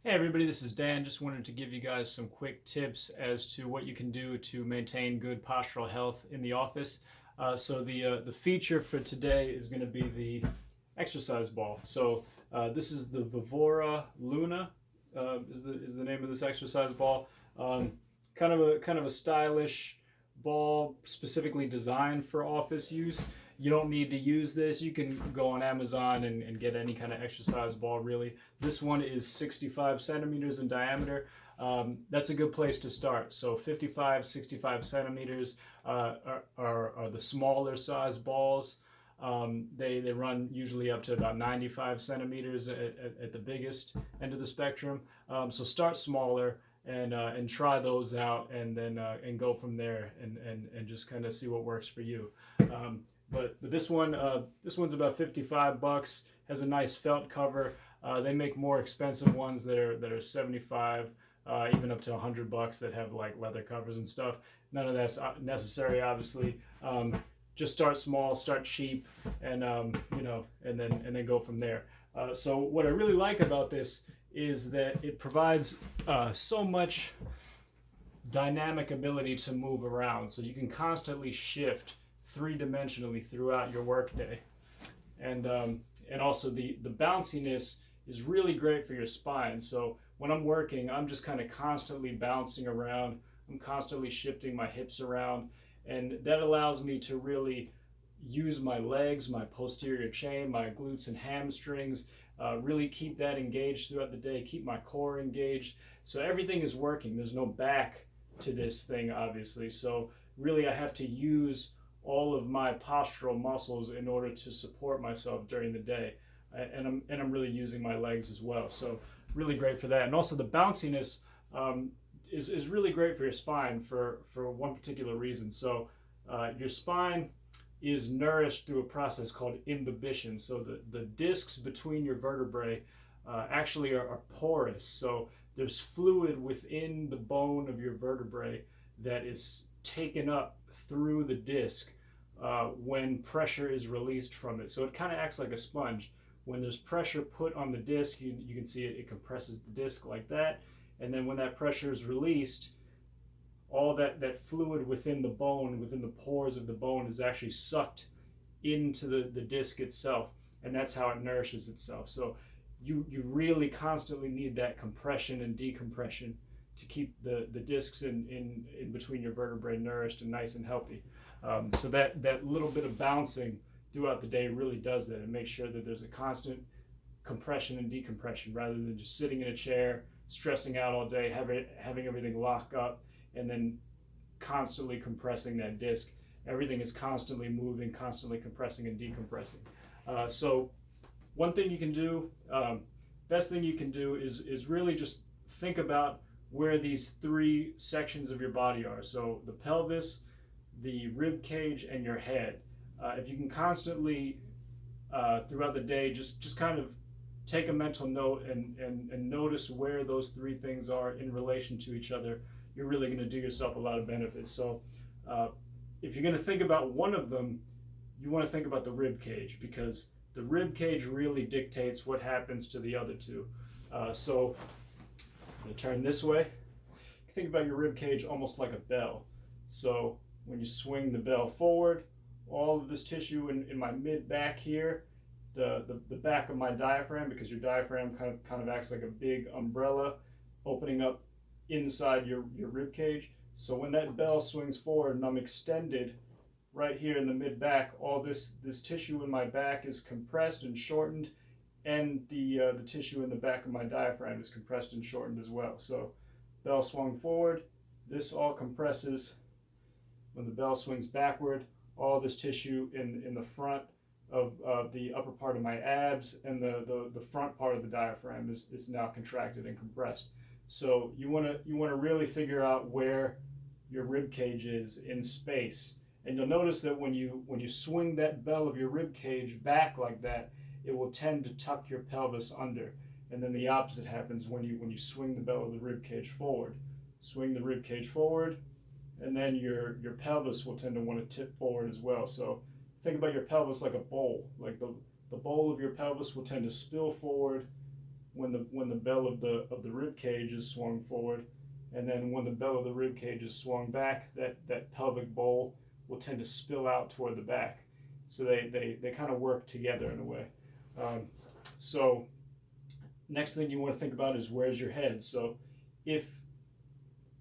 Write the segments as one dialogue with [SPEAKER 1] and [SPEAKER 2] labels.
[SPEAKER 1] Hey everybody, this is Dan. Just wanted to give you guys some quick tips as to what you can do to maintain good postural health in the office. So the feature for today is going to be the exercise ball. This is the Vivora Luna. Is the name of this exercise ball. Kind of a stylish ball specifically designed for office use. You don't need to use this. You can go on Amazon and get any kind of exercise ball, really. This one is 65 centimeters in diameter. That's a good place to start. So 55, 65 centimeters are the smaller size balls. They run usually up to about 95 centimeters at the biggest end of the spectrum. So start smaller and try those out, and then and go from there, and just kind of see what works for you. But this one's about $55. Has a nice felt cover. They make more expensive ones that are 75, even up to $100 that have like leather covers and stuff. None of that's necessary, obviously. Just start small, start cheap, and and then go from there. So what I really like about this is that it provides so much dynamic ability to move around. So you can constantly shift three-dimensionally throughout your workday, and also the bounciness is really great for your spine. So when I'm working, I'm just kind of constantly bouncing around. I'm constantly shifting my hips around, and that allows me to really use my legs, my posterior chain, my glutes and hamstrings, really keep that engaged throughout the day, keep my core engaged. So everything is working. There's no back to this thing, obviously. So really I have to use all of my postural muscles in order to support myself during the day. And I'm really using my legs as well. So really great for that. And also the bounciness is really great for your spine for one particular reason. So your spine is nourished through a process called imbibition. So the discs between your vertebrae actually are porous. So there's fluid within the bone of your vertebrae that is taken up through the disc when pressure is released from it. So it kind of acts like a sponge. When there's pressure put on the disc, you can see it compresses the disc like that. And then when that pressure is released, all that fluid within the bone, within the pores of the bone, is actually sucked into the disc itself. And that's how it nourishes itself. So you really constantly need that compression and decompression to keep the discs in between your vertebrae nourished and nice and healthy. So that little bit of bouncing throughout the day really does that, and makes sure that there's a constant compression and decompression, rather than just sitting in a chair, stressing out all day, having everything lock up, and then constantly compressing that disc. Everything is constantly moving, constantly compressing and decompressing. So one thing you can do, best thing you can do is really just think about where these three sections of your body are. So the pelvis, the rib cage, and your head. If you can constantly throughout the day just kind of take a mental note and notice where those three things are in relation to each other, you're really going to do yourself a lot of benefits. So if you're going to think about one of them, you want to think about the rib cage, because the rib cage really dictates what happens to the other two. So I'm going to turn this way. Think about your rib cage almost like a bell. So when you swing the bell forward, all of this tissue in my mid back here, the back of my diaphragm, because your diaphragm kind of acts like a big umbrella opening up inside your rib cage. So when that bell swings forward and I'm extended right here in the mid back, all this tissue in my back is compressed and shortened, and the tissue in the back of my diaphragm is compressed and shortened as well. So bell swung forward, this all compresses. When the bell swings backward, all this tissue in the front of the upper part of my abs and the front part of the diaphragm is now contracted and compressed. So you want to really figure out where your rib cage is in space. And you'll notice that when you swing that bell of your rib cage back like that, it will tend to tuck your pelvis under. And then the opposite happens when you swing the bell of the rib cage forward. Swing the rib cage forward, and then your pelvis will tend to want to tip forward as well. So think about your pelvis like a bowl. Like the bowl of your pelvis will tend to spill forward when the bell of the rib cage is swung forward, and then when the bell of the rib cage is swung back, that pelvic bowl will tend to spill out toward the back. So they kind of work together in a way. So next thing you want to think about is where's your head. So if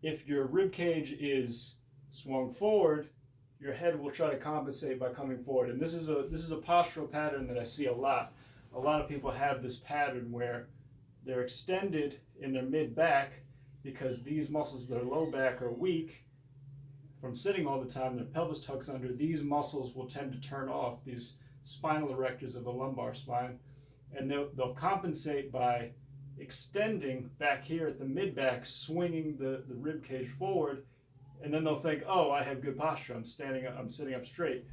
[SPEAKER 1] your rib cage is swung forward, your head will try to compensate by coming forward. And this is a postural pattern that I see a lot. A lot of people have this pattern where they're extended in their mid back because these muscles of their low back are weak from sitting all the time. Their pelvis tucks under. These muscles will tend to turn off, these spinal erectors of the lumbar spine, and they'll compensate by extending back here at the mid back, swinging the rib cage forward, and then they'll think, oh, I have good posture. I'm sitting up straight.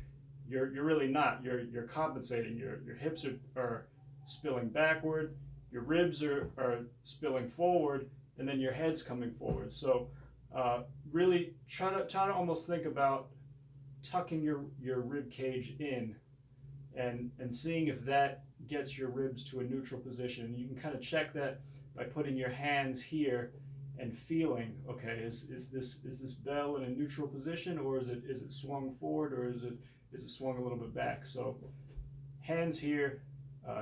[SPEAKER 1] You're really not. You're compensating. Your hips are spilling backward. Your ribs are spilling forward, and then your head's coming forward. So really try to almost think about tucking your rib cage in and seeing if that gets your ribs to a neutral position. You can kind of check that by putting your hands here and feeling, okay, is this bell in a neutral position, or is it swung forward, or is it swung a little bit back? So hands here,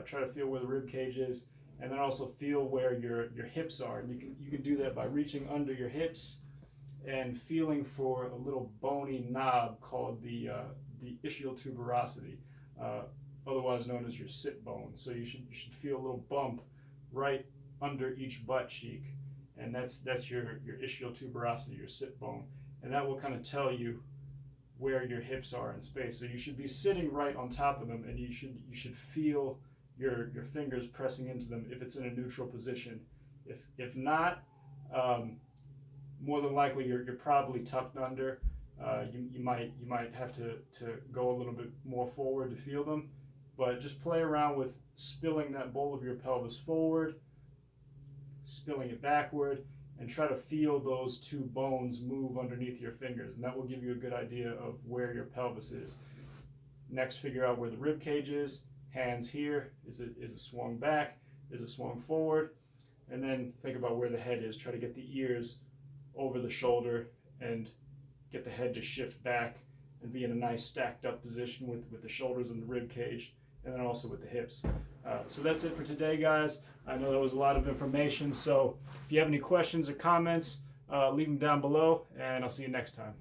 [SPEAKER 1] try to feel where the rib cage is, and then also feel where your hips are. And you can do that by reaching under your hips and feeling for a little bony knob called the ischial tuberosity, otherwise known as your sit bone. So you should feel a little bump right under each butt cheek, and that's your ischial tuberosity, your sit bone, and that will kind of tell you where your hips are in space. So you should be sitting right on top of them, and you should feel your fingers pressing into them if it's in a neutral position. If not, more than likely you're probably tucked under. You might have to go a little bit more forward to feel them, but just play around with spilling that bowl of your pelvis forward, spilling it backward, and try to feel those two bones move underneath your fingers, and that will give you a good idea of where your pelvis is. Next, figure out where the rib cage is. Hands here, is it swung back, is it swung forward, and then think about where the head is. Try to get the ears over the shoulder and get the head to shift back and be in a nice stacked up position with the shoulders and the rib cage, and then also with the hips. So that's it for today, guys. I know that was a lot of information, so if you have any questions or comments, leave them down below, and I'll see you next time.